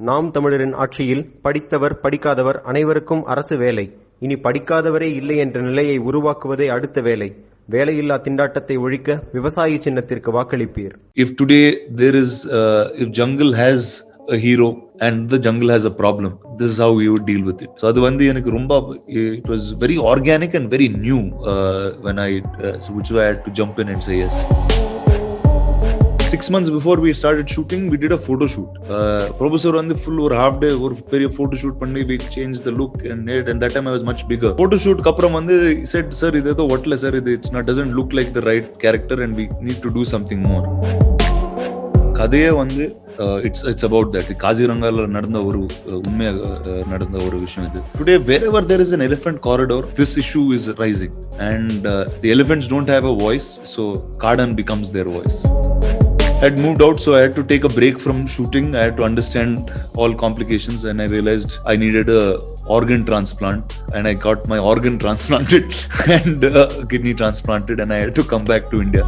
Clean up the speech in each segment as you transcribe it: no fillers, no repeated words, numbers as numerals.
நாம் தமிழரின் ஆட்சியில் படித்தவர் படிக்காதவர் அனைவருக்கும் அரசு வேலை. இனி படிக்காதவரே இல்லை என்ற நிலையை உருவாக்குவதே அடுத்த வேலை. வேலையில்லா திண்டாட்டத்தை ஒழிக்க விவசாயி சின்னத்திற்கு வாக்களிப்பீர். If today there is, if jungle has a hero and the jungle has a problem, this is how we would deal with it. So adu vandu enakku romba, it was very organic and very new when which I had to jump in and say yes. 6 months before we started shooting, we did a photo shoot. Professor on the full or half day or period photo shoot panni, we changed the look and that time I was much bigger. Photo shoot kapram vandu he said, sir idetho vattla sir, it's not, doesn't look like the right character and we need to do something more. Kadeye vandu it's about that. Kazirangala nadanda oru unmaya nadanda oru vishayam idu. Today wherever there is an elephant corridor, this issue is rising and the elephants don't have a voice, so Kaadan becomes their voice. I had moved out, so I had to take a break from shooting. I had to understand all complications and I realized I needed a organ transplant and I got my organ transplanted and kidney transplanted and I had to come back to India.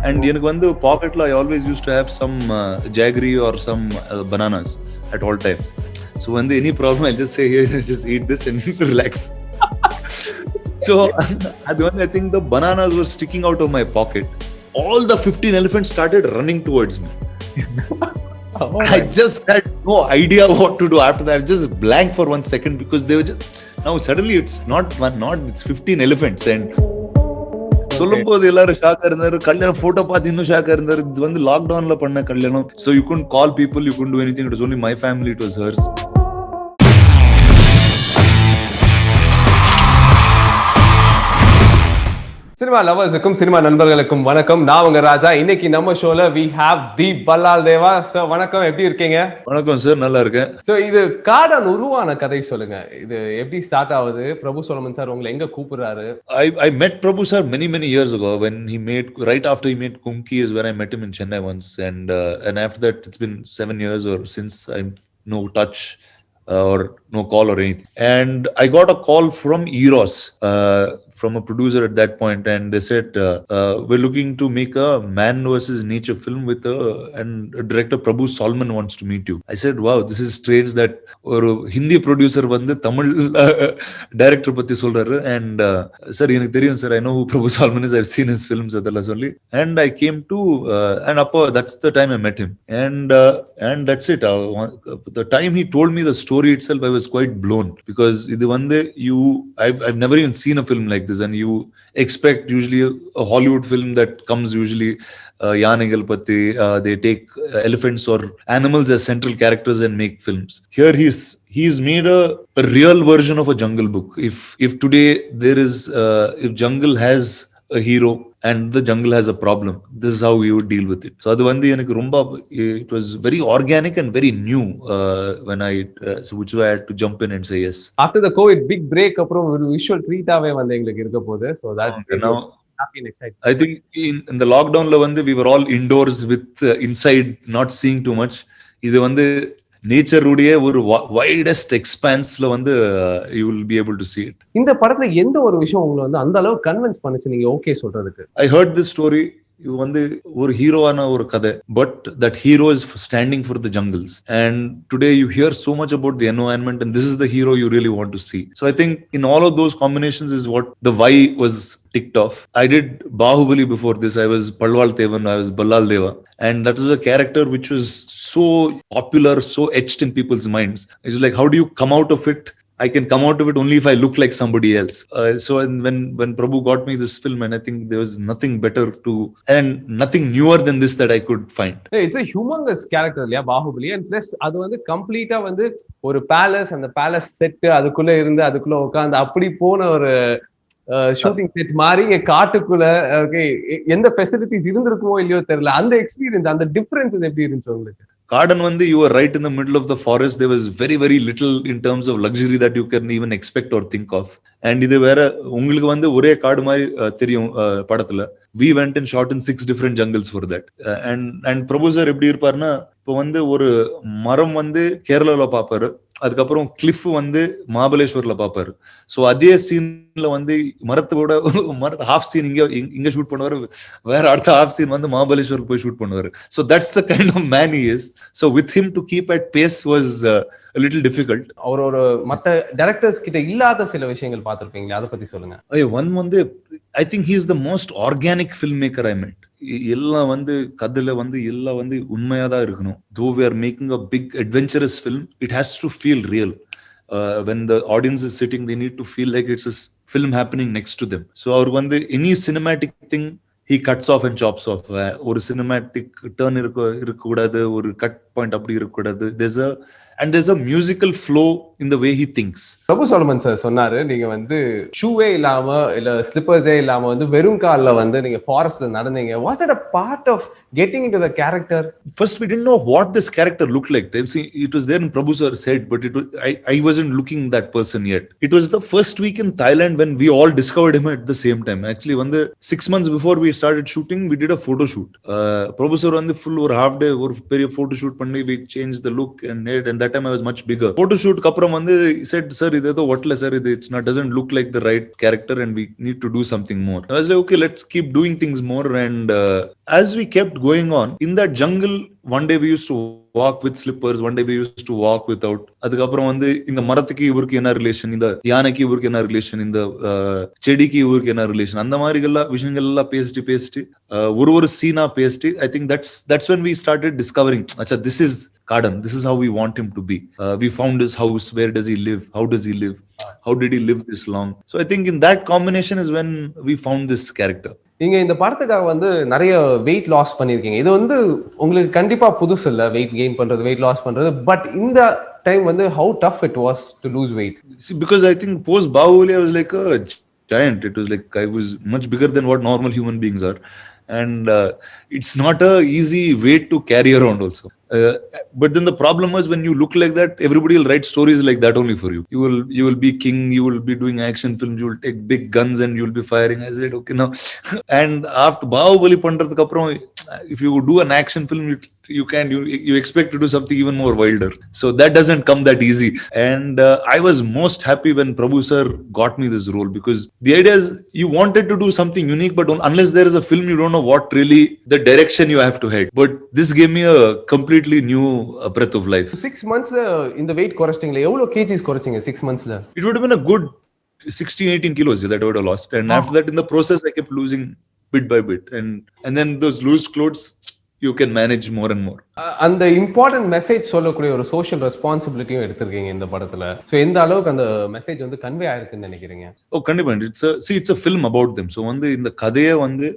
And enakku vandu pocket la I always used to have some jaggery or some bananas at all times. So when there any problem, I'll just say, here, just eat this and relax. So at the one, I think the bananas were sticking out of my pocket. All the 15 elephants started running towards me. I just had no idea what to do after that. I was just blank for 1 second because they were just, now suddenly it's not one, it's 15 elephants and சொல்லும்போது எல்லாரும் ஷாக்கா இருந்தாரு. கல்யாணம் photo பார்த்து இன்னும் ஷாக்கா இருந்தாரு. இது வந்து லாக்டவுன்ல பண்ண கல்யாணம். So you couldn't call people, you couldn't do anything. It was only my family, it was hers. Cinema லவர்ஸுக்கும் சினிமா நண்பர்களுக்கும் வணக்கம். நான் உங்க ராஜா. இன்னைக்கு நம்ம ஷோல we have the Bhallal Deva sir. வணக்கம், எப்படி இருக்கீங்க? வணக்கம் சார், நல்லா இருக்கேன். சோ இது காடன் உருவான கதை சொல்லுங்க. இது எப்படி ஸ்டார்ட் ஆகுது? பிரபு சோலமன் சார் உங்களை எங்க கூப்பிடுறாரு? I met Prabhu sir many years ago when he made, right after he made Kumki is when I met him in Chennai once and after that it's been 7 years or since I'm no touch or no call or anything. And I got a call from Eros, from a producer at that point, and they said we're looking to make a man versus nature film with and director Prabhu Solomon wants to meet you. I said, wow, this is strange that ஒரு Hindi producer வந்து Tamil director பத்தி சொல்றாரு. And sir எனக்கு தெரியும் sir, I know who Prabhu Solomon is, I've seen his films அதெல்லாம் சொல்லி. And I came to and அப்போ that's the time I met him and that's it. The time he told me the story itself, I was quite blown because இது வந்து I've never even seen a film like this, and you expect usually a Hollywood film that comes usually யானைகள் பத்தி, they take elephants or animals as central characters and make films. Here he's made a real version of a Jungle Book. If today there is if jungle has a hero and the jungle has a problem, this is how we would deal with it. So adu vandu enakku romba, it was very organic and very new when which I had to jump in and say yes. After the COVID big break aprom ஒரு visual treat ஆவே வந்து எங்களுக்கு இருக்க போகுது. So that now happy and excited. I think in the lockdown la vandu we were all indoors with inside not seeing too much. இது வந்து nature உடைய ஒரு வைடஸ்ட் எக்ஸ்பான்ஸ்ல வந்து you will be able to see it. இந்த படத்துல எந்த ஒரு விஷயம் உங்களை வந்து அந்த அளவு கன்வின்ஸ் பண்ணுச்சு நீங்க ஓகே சொல்றதுக்கு? I heard this story. இது வந்து ஒரு ஹீரோவான ஒரு கதை, but that hero is standing for the jungles, and today you hear so much about the environment and this is the hero you really want to see. So I think in all of those combinations is what the why was ticked off. I did Bahubali before this. I was Palwal Tevan, I was Ballal Deva, and that was a character which was so popular, so etched in people's minds. It's like, how do you come out of it? I can come out of it only if I look like somebody else. So when Prabhu got me this film, and I think there was nothing better and nothing newer than this that I could find. It's a humongous character, yeah, Bahubali, and plus adu vandu complete vandu ஒரு palace, அந்த palace set அதுக்குள்ள இருந்து அதுக்குள்ள உட்கார்ந்து அப்படி போன ஒரு shooting set மாதிரி காட்டுக்குள்ள எந்த ஃபெசிலிட்டிஸ் இருந்திருக்குமோ இல்லையோ தெரியல. அந்த எக்ஸ்பீரியன்ஸ், அந்த டிஃபரன்ஸ் எப்படி இருந்துச்சு உங்களுக்கு? Kaadan vandu, you were right in the middle of the forest. There was very little in terms of luxury that you can even expect or think of. And இது வேற உங்களுக்கு வந்து ஒரே காடு மாதிரி தெரியும் படத்துல. We went and shot in 6 different jungles for that. And Prabhu sir எப்படி இருப்பாருன்னா, இப்போ வந்து ஒரு மரம் வந்து கேரளால பாப்பாரு, அதுக்கப்புறம் கிளிஃப் வந்து மகாபலேஸ்வர்ல பாப்பாரு. சோ அதே சீன்ல வந்து மரத்தோட மரத்த ஹாஃப் சீன் இங்க ஷூட் பண்ணுவாரு, வேற அடுத்த ஹாஃப் சீன் வந்து மகாபலேஸ்வருக்கு போய் ஷூட் பண்ணுவாரு. So that's the kind of man he is. So with him to keep at pace was a little difficult. அவர் ஒரு மத்த டைரக்டர்ஸ் கிட்ட இல்லாத சில விஷயங்கள் பார்த்திருப்பீங்களா, அத பத்தி சொல்லுங்க. ஒன் வந்து I think he is the most organic filmmaker I met. எல்லாம் வந்து கதையில வந்து எல்லாம் வந்து உண்மையா தான் இருக்கணும். Though we are making a big adventurous film, it has to feel real. When the audience is sitting, they need to feel like it's a film happening next to them. So அவர் வந்து any cinematic thing he cuts off and chops off. ஒரு cinematic turn இருக்க கூடாது, ஒரு cut point அப்படி இருக்க கூடாது. There's a musical flow in the way he thinks. Prabhu Solomon sir சொன்னாரு, நீங்க வந்து ஷூவே இல்லாம இல்ல ஸ்லிப்பர்ஸே இல்லாம வந்து வெறும் கால்ல வந்து நீங்க ஃபாரஸ்ட்ல நடந்தீங்க. Was it a part of getting into the character? First we didn't know what this character looked like. See, it was there in Prabhu sir said, but I wasn't looking that person yet. It was the first week in Thailand when we all discovered him at the same time. Actually, when the 6 months before we started shooting, we did a photo shoot. Prabhu sir வந்து full ஒரு half day ஒரு பெரிய photo shoot பண்ணி we changed the look and that time I was much bigger. Photo shoot க்கு அப்புறம் வந்து he said, sir இது ஏதோ ஒட்டல sir, இது it's not doesn't look like the right character and we need to do something more. I was like, okay, let's keep doing things more. And as we kept going on in that jungle, one day we used to walk with slippers, one day we used to walk without. அதுக்கப்புறம் வந்து இந்த மரத்துக்கு இவருக்கு என்ன relation, இந்த யானைக்கு இவருக்கு என்ன ரிலேஷன், இந்த செடிக்கு இவருக்கு என்ன ரிலேஷன், அந்த மாதிரி எல்லாம் விஷயங்கள் எல்லாம் பேசிட்டு ஒரு சீனா பேசிட்டு I think that's when we started discovering, acha, this is Kaadan, this is how we want him to be. We found his house, where does he live, how does he live, how did he live this long. So I think in that combination is when we found this character. நீங்க இந்த படத்துக்காக வந்து நிறைய weight loss பண்ணிருக்கீங்க. இது வந்து உங்களுக்கு கண்டிப்பா புதுசு இல்ல, வெயிட் கெயின் பண்றது, வெயிட் லாஸ் பண்றது. பட் இந்த டைம் வந்து how tough it was to lose weight? See, because I think post Bahubali I was like a giant. It was like I was much bigger than what normal human beings are. And it's not a easy weight to carry around also. But then the problem was, when you look like that, everybody will write stories like that only for you. You will be king, you will be doing action films, you will take big guns and you will be firing. I said, okay, now. And after Bahubali பண்றதுக்கு அப்புறம், if you do an action film, you expect to do something even more wilder. So that doesn't come that easy. And I was most happy when Prabhu sir got me this role, because the idea is you wanted to do something unique, but unless there is a film, you don't know what really the direction you have to head. But this gave me a completely new breath of life. 6 months இந்த weight குறைச்சிட்டீங்களா? எவ்வளவு kgs குறைச்சீங்க 6 monthsல? It would have been a good 16-18 kilos that I would have lost. And after that, in the process, I kept losing bit by bit. And then those loose clothes, you can manage more and more. அந்த important message சொல்லக்கூடிய ஒரு social ரெஸ்பான்சிபிலிட்டியும் எடுத்திருக்கீங்க இந்த படத்துல. So எந்த அளவுக்கு அந்த message வந்து கன்வே ஆயிருக்குன்னு நினைக்கிறீங்க? கண்டிப்பா. It's a film about them. So வந்து இந்த கதையே வந்து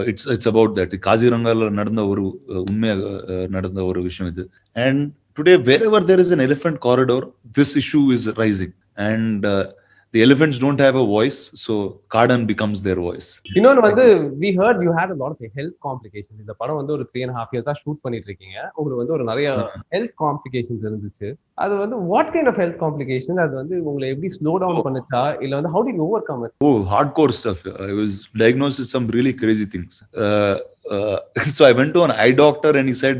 it's about that. காசிரங்கால நடந்த ஒரு உண்மையாக நடந்த ஒரு விஷயம் இது. And today, wherever there is an elephant corridor, this issue is rising. And the elephants don't have a voice, so Kaadan becomes their voice. இன்னொன்னு வந்து we heard you had a lot of health complications. இந்த படம் வந்து ஒரு 3.5 years shoot பண்ணிட்டு இருக்கீங்க. உங்களுக்கு வந்து ஒரு நிறைய health complications இருந்துச்சு. அது வந்து what kind of health complications? அது வந்து உங்களை எப்படி slow down பண்ணுச்சா, இல்ல வந்து how did you overcome it? Hardcore stuff. I was diagnosed with some really crazy things. So I went to an eye doctor and he said,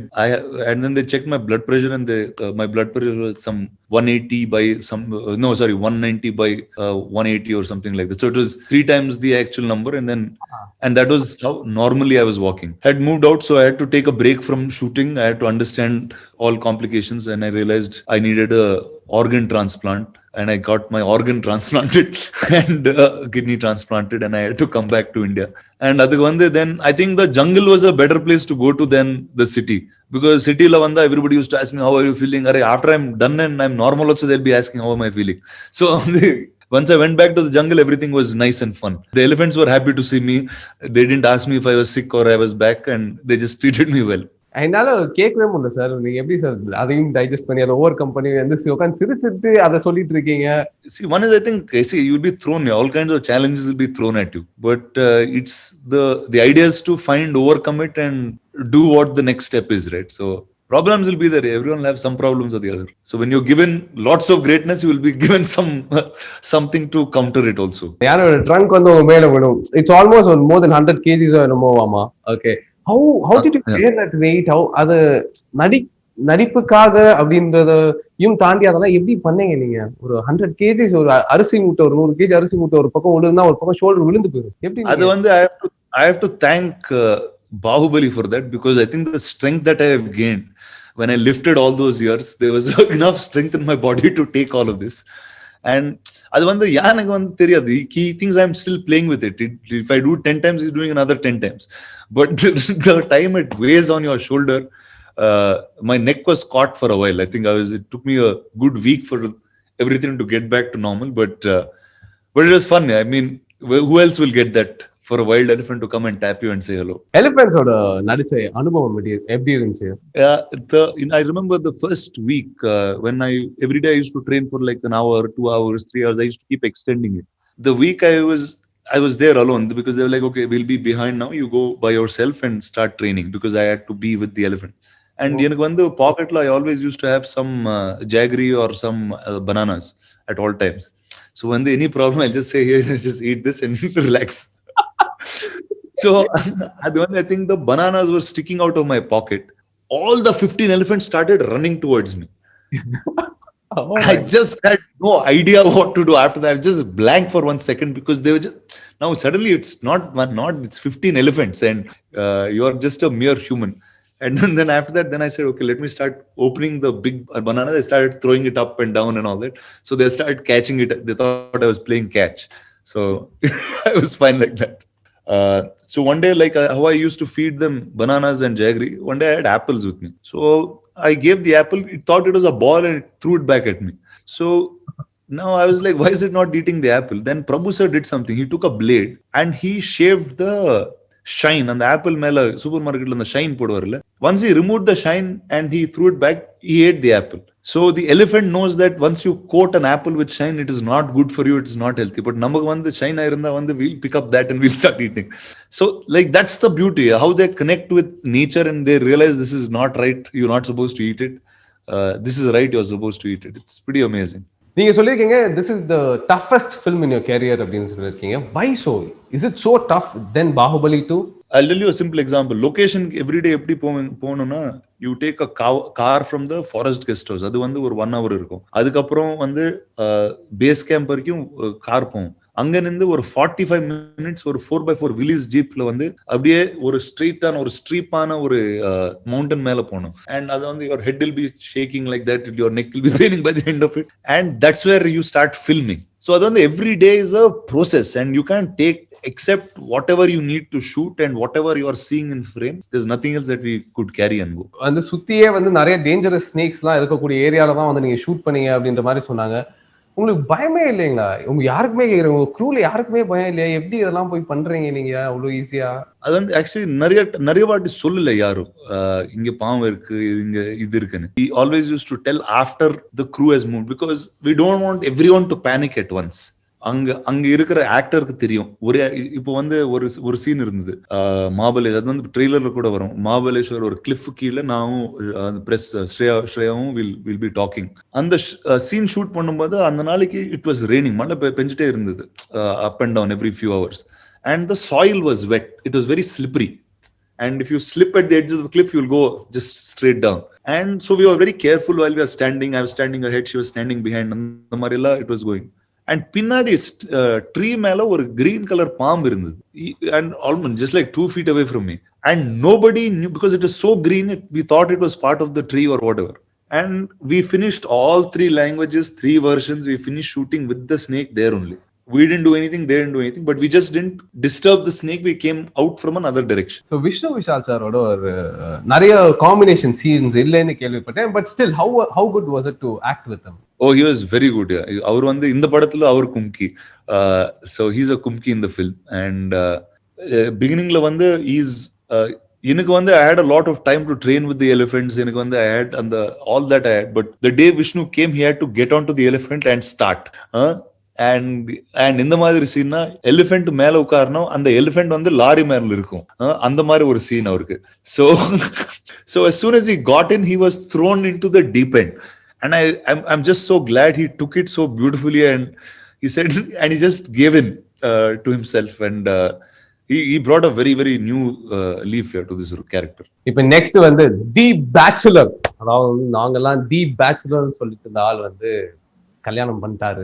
and then they checked my blood pressure, and my blood pressure was some 180 by 190 by 180 or something like that. So it was 3 times the actual number, and that was how normally I was walking. I had moved out, so I had to take a break from shooting. I had to understand all complications, and I realized I needed a organ transplant, and I got my organ transplanted and kidney transplanted, and I had to come back to India. And then I think the jungle was a better place to go to than the city, because city la vanda everybody used to ask me, how are you feeling? After I'm done and I'm normal also, they'll be asking how am I feeling. So once I went back to the jungle, everything was nice and fun. The elephants were happy to see me. They didn't ask me if I was sick or I was back, and they just treated me well. என்னால கேட்கவே முடியல sir, நீங்க எப்படி sir அதையும் digest பண்ணி அதை over company வந்து உட்காந்து சிரிச்சிட்டு அதை சொல்லிட்டு இருக்கீங்க? See, one is, I think, you'll be thrown, all kinds of challenges will be thrown at you, but it's the idea is to overcome it and do what the next step is, right? So problems will be there. Everyone will have some problems or the other. So when you're given lots of greatness, you will be given something to counter it also. யாரோட trunk வந்து உங்க மேல விடும். It's almost more than 100 kgs or more, ஆமா. Okay. How did you bear that weight? How அது நடிப்புக்காக அப்படின்றதையும் தாண்டி அதெல்லாம் எப்படி பண்ணீங்க நீங்க? ஒரு 100 கேஜிஸ் ஒரு அரிசி மூட்டை, ஒரு 100 கேஜி அரிசி மூட்டை ஒரு பக்கம் விழுந்தா ஒரு பக்கம் ஷோல்டர் விழுந்து போயிடும். எப்படி அது நீங்க? வந்து I have to thank Bahubali for that, because I think the strength that I have gained when I lifted all those years, there was enough strength in my body to take all of this. And அது வந்து எனக்கு வந்து தெரியாது. He thinks I'm still playing with it. If I do 10 times, he's doing another 10 times. But the time it weighs on your shoulder, my neck was caught for a while. I think it took me a good week for everything to get back to normal. But it was fun. I mean, who else will get that for a wild elephant to come and tap you and say hello? எலிபென்ட்ஸோட நடிச்ச அனுபவம் எப்படி இருந்துச்சு? Yeah, I remember the first week when every day I used to train for like an hour, 2 hours, 3 hours. I used to keep extending it. The week I was there alone, because they were like, okay, we'll be behind now. You go by yourself and start training, because I had to be with the elephant. And எனக்கு வந்து pocketல I always used to have some jaggery or some bananas at all times. So when there any problem, I'll just say, here, just eat this and relax. So I think the bananas were sticking out of my pocket. All the 15 elephants started running towards me. Oh I just had no idea what to do after that. I was just blank for 1 second, because they were just, now suddenly it's it's 15 elephants, and you are just a mere human. And then after that, then I said, okay, let me start opening the big banana. They started throwing it up and down and all that. So they started catching it. They thought I was playing catch. So I was fine like that. So one day, like how I used to feed them bananas and jaggery, one day I had apples with me. So I gave the apple. It thought it was a ball and it threw it back at me. So now I was like, why is it not eating the apple? Then Prabhu sir did something. He took a blade and he shaved the shine on the apple மேல super மார்க்கெட்ல அந்த shine போடுவார்ல. Once he removed the shine and he threw it back, he ate the apple. So the elephant knows that once you coat an apple with shine, it is not good for you, it is not healthy. But நமக்கு வந்து shine இருந்தா வந்து we'll pick up that and we'll start eating. So like that's the beauty, how they connect with nature and they realize this is not right, you're not supposed to eat it. This is right, you're supposed to eat it. It's pretty amazing. நீங்க சொல்லிருக்கீங்க this is the toughest film in your career அப்படின்னு சொல்லிருக்கீங்க. Why so? Is it so tough than Bahubali 2? I'll tell you a simple example. Location every day எப்படி போகணும்னா, you take a car from the forest guest house. அது வந்து ஒரு 1 hour இருக்கும். அதுக்கப்புறம் வந்து பேஸ் கேம்ப் வரைக்கும் கார் போகும். அங்க இருந்து ஒரு 45 minutes ஒரு 4x4 வில்லேஜ் ஜீப்ல வந்து அப்படியே ஒரு ஸ்ட்ரெயிட்டான ஒரு ஸ்ட்ரீப்பான ஒரு மவுண்டன் மேல போகணும். And அது வந்து your head will be shaking like that, your neck will be paining by the end of it. And that's where you start filming. So அது வந்து every day is a process and you can't take except whatever you need to shoot and whatever you are seeing in frame. There's nothing else that we could carry and go. அந்த சுத்தியே வந்து நிறைய dangerous ஸ்னேக்ஸ்லாம் இருக்கக்கூடிய ஏரியால தான் வந்து நீங்க shoot பண்ணீங்க அப்படின்ற மாதிரி சொன்னாங்க. உங்களுக்கு பயமே இல்லைங்களா? உங்க யாருக்குமே கேக்குறேன், உங்க க்ரூல யாருக்குமே பயம் இல்லையா? எப்படி இதெல்லாம் போய் பண்றீங்க நீங்க அவ்வளவு ஈஸியா? அது வந்து ஆக்சுவலி நிறைய வாட்டி சொல்லல யாரும் இங்க பாவம் இருக்கு, இங்க இது இருக்குன்னு. He always used to tell after the crew has moved, because we don't want everyone to panic at once. அங்க இருக்கிற ஆக்டருக்கு தெரியும். இப்போ வந்து ஒரு சீன் இருந்தது மாபலேஸ்வர், அது வந்து ட்ரெய்லர்ல கூட வரும். மாபலேஸ்வர் ஒரு கிளிஃப் கீழே நானும் பிரஸ் ஸ்ரேயாவும் வில் பி டாக்கிங். அந்த சீன் ஷூட் பண்ணும்போது அந்த நாளைக்கு இட் வாஸ் ரெய்னிங், மழை பெஞ்சிட்டே இருந்தது up and down every few hours. And the soil was wet. It was very slippery. And if you slip at the edge of the cliff, you'll go just straight down. And so we were very careful while we were standing. I was standing ahead, she was standing behind. And the Marilla, it was going. And பின்னாடி tree மேல ஒரு green colour பாம்பு இருந்தது. And almost just like 2 feet away from me. And nobody knew, because it was so green, we thought it was part of the tree or whatever. And we finished all 3 languages, 3 versions. We finished shooting with the snake there only. We didn't do anything, they didn't do anything, but we just didn't disturb the snake. We came out from another direction. So Vishnu Vishal சாரோட ஒரு நிறைய combination scenes இல்லைன்னு கேள்விப்பட்டேன். But still, how good was it to act with him? Oh, he was very good. அவர் வந்து இந்த படத்துல அவர் கும்கி. So he's a kumki in the film. And beginningல வந்து எனக்கு வந்து I had a lot of time to train with the elephants. எனக்கு வந்து I had all that I had. But the day Vishnu came, he had to get onto the elephant and start. And இந்த மாதிரி சீன்னா elephant மேல உட்காரணும், அந்த elephant வந்து lorry மேல இருக்கும், அந்த மாதிரி ஒரு சீன் அவருக்கு. So as soon as he got in, he was thrown into the deep end. And I'm just so glad he took it so beautifully, and he said, and he just gave in to himself. And he brought a very very new leaf here to this character. இப்ப next வந்து தி bachelor, அதாவது வந்து நாங்கெல்லாம் தி bachelor சொல்லிட்டு இருந்த ஆள் வந்து கல்யாணம் பண்ணிட்டாரு.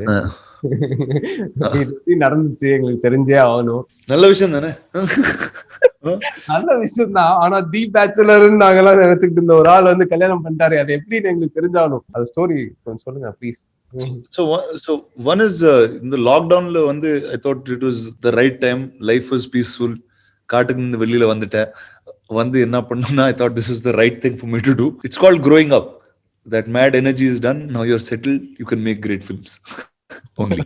இது எப்படி நடந்துச்சு எங்களுக்கு தெரிஞ்சே ஆகணும். நல்ல விஷயம் தானே. நல்ல விஷயம் தான். ஆனா தி பேச்சுலர்னு நாங்கெல்லாம் நினைச்சுக்கிட்டு இருந்த ஒரு ஆள் வந்து கல்யாணம் பண்ணிட்டாரு, அது எப்படின்னு எங்களுக்கு தெரிஞ்சாகணும். அது ஸ்டோரி கொஞ்சம் சொல்லுங்க please. So one is in the lockdown la vandu I thought it was the right time, life was peaceful, காட்டுக்கு நின்னு வெளியில வந்துட்டேன். வந்து என்ன பண்ணனும்னா I thought this was the right thing for me to do. It's called growing up. That mad energy is done, now you're settled, you can make great films. Only.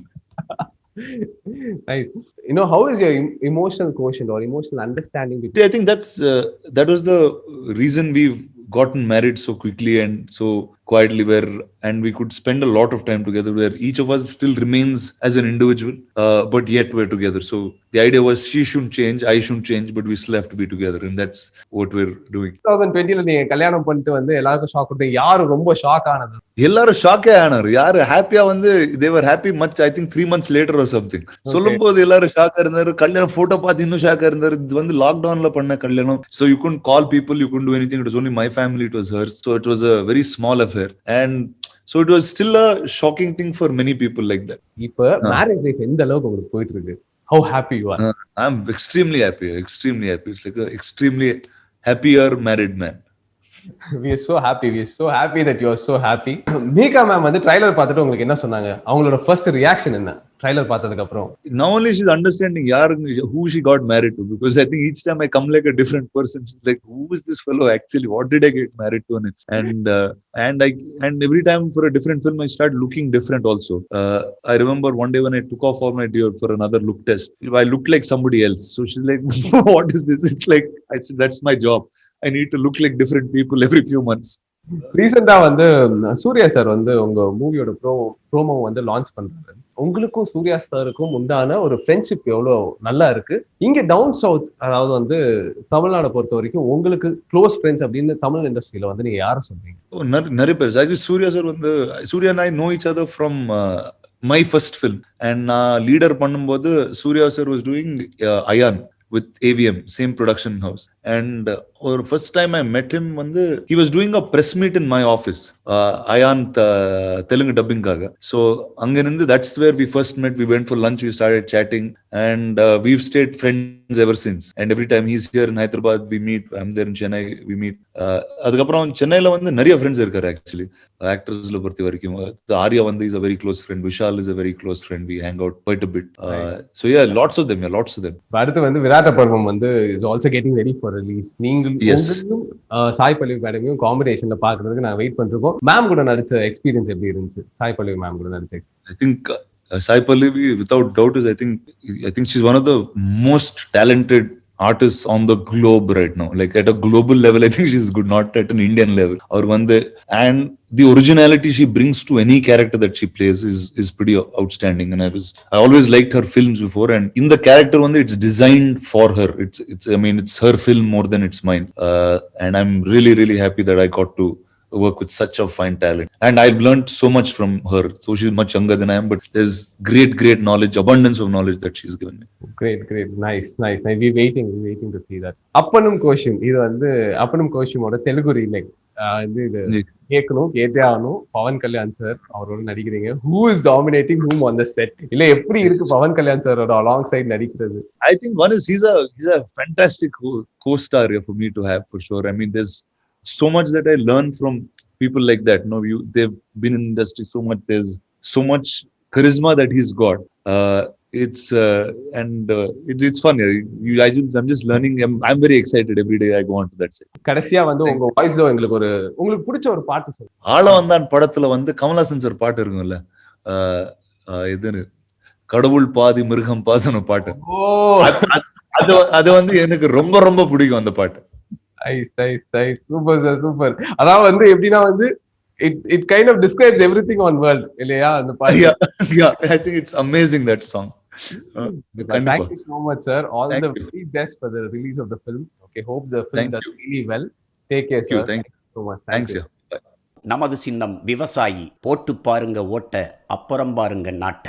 Nice. You know, how is your emotional quotient or emotional understanding? I think that was the reason we've gotten married so quickly and so quietly, and we could spend a lot of time together, where each of us still remains as an individual, but yet we're together. So the idea was she shouldn't change, I shouldn't change, but we still have to be together, and that's what we're doing. 2020 நீங்க கல்யாணம் பண்ணிட்டு வந்து எல்லாருக்கும் shock கொடுத்தீங்க. யாரு ரொம்ப shock ஆனது? எல்லாரும் ஷாக்கே ஆனாரு. யாரு ஹாப்பியா வந்து they were happy much I think 3 months later or something. சொல்லும்போது எல்லாரும் ஷாக்கா இருந்தாரு. கல்யாணம் போட்டோ பார்த்து இன்னும் ஷாக்கா இருந்தாரு. இது வந்து லாக்டவுன்ல பண்ண கல்யாணம். So you couldn't call people, you couldn't do anything. It was only my family, it was hers. So it was a very small affair, and so it was still a shocking thing for many people like that. இப்ப marriage life எந்த அளவுக்கு உங்களுக்கு போயிட்டு இருக்கு? How happy you are? I'm extremely happy. It's like a extremely happier married man. We are so happy. We are so happy that you are so happy. Micah ma'am வந்து trailer பார்த்துட்டு உங்களுக்கு என்ன சொன்னாங்க? அவங்களோட ஃபர்ஸ்ட் ரியாக்ஷன் என்ன trailer பார்த்ததுக்கு அப்புறம்? Now only she's understanding who she got married to, because I think each time I come like a different person. She's like, who is this fellow actually? What did I get married to? And every time for a different film I start looking different also. I remember one day when I took off all my gear for another look test, I looked like somebody else. So she's like, what is this? It's like, I said, that's my job. I need to look like different people every few months. ரீசெண்டா வந்து Surya sir வந்து உங்க மூவியோட promo வந்து launch பண்றாரு. உங்களுக்கும் சூர்யா சாருக்கும் உண்டான ஒரு ஃப்ரெண்ட்ஷிப் எவ்வளவு நல்லா இருக்கு. இங்க டவுன் சவுத், அதாவது வந்து தமிழ்நாடு பொறுத்த வரைக்கும் உங்களுக்கு க்ளோஸ் ஃப்ரெண்ட்ஸ் அப்படின்னு தமிழ் இண்டஸ்ட்ரியில வந்து நீங்க யாரை சொல்றீங்க? நிறைய பேர். ஆக்சுவலி சூர்யா சார் வந்து, Surya and I know each other from my first film, and நான் லீடர் பண்ணும்போது Suriya sir was doing Ayan with AVM, same production house, and first time I met him வந்து he was doing a press meet in my office, Ayan Telugu dubbing kaga. So அங்க இருந்து that's where we first met. We went for lunch, we started chatting, and we've stayed friends ever since. And every time he's here in Hyderabad we meet, I'm there in Chennai, we meet. அதுக்கப்புறம் சென்னையில வந்து நிறைய friends இருக்காரு. Actually ஆக்டர்ஸ்ல பொறுத்த வரைக்கும் ஆர்யா வந்து is a very close friend, Vishal is a very close friend, we hang out quite a bit. So yeah, lots of them. அடுத்து வந்து விராட்ட பருவம் வந்து is also getting ready for release. நீங்களும் சாய் பல்லவி மேடமையும் காம்பினேஷன்ல பாக்குறதுக்கு நான் வெயிட் பண்ணிருக்கோம். மேம் கூட நடிச்ச எக்ஸ்பீரியன்ஸ் எப்படி இருந்துச்சு? சாய் பல்லவி மேம் கூட நடிச்ச I think Sai Pallavi, without doubt, is I think she's one of the most talented artists on the globe right now. Like at a global level, I think she's good, not at an Indian level. And the originality she brings to any character that she plays is pretty outstanding. And I always liked her films before, and in the character one, it's designed for her. It's her film more than it's mine. And I'm really, really happy that I got to work with such a fine talent, and I've learned so much from her. So she's much younger than I am, but there's great knowledge, abundance of knowledge that she's given me. Great, nice. We waiting to see that. அப்பனும் கோஷம், இது வந்து அப்பனும் கோஷமோட Telugu remake. இது கேட்கணும், கேட்டே ஆகணும். Pawan Kalyan sir அவரோட நடிக்கிறீங்க. Who is dominating whom on the set? இல்ல எப்படி இருக்கு பவன் கல்யாண் சாரோட அலாங் சைட் நடிக்கிறது? I think one is he's a fantastic co-star for me to have, for sure. I mean, there's so much that I learn from people like that. They've been in the industry so much. There's so much charisma that he's got. It's fun. I'm just learning. I'm very excited every day I go on to that set. கடைசியா வந்து உங்க வாய்ஸ்ல உங்களுக்கு பிடிச்ச ஒரு பாட்டு சொல்லுங்க. ஆள வந்தான் படத்துல வந்து கமலஹாசன் சார் பாட்டு இருக்கும்ல, இதுன்னு கடவுள் பாதி மிருகம் பாதின பாட்டு. அது வந்து எனக்கு ரொம்ப ரொம்ப பிடிக்கும் அந்த பாட்டு. சூப்பர். அதாவது வந்து எப்படின்னா வந்து it kind of describes everything on world, இல்லையா அந்த பாட்டு? Yeah, I think it's amazing, that song. Thank you so much, sir. All the very best for the release of the film. Okay, hope the film does really well. Take care, sir. Thank you so much. Thanks. நமது சின்னம் விவசாயி. போட்டு பாருங்க ஓட்ட, அப்புறம் பாருங்க நாட்ட.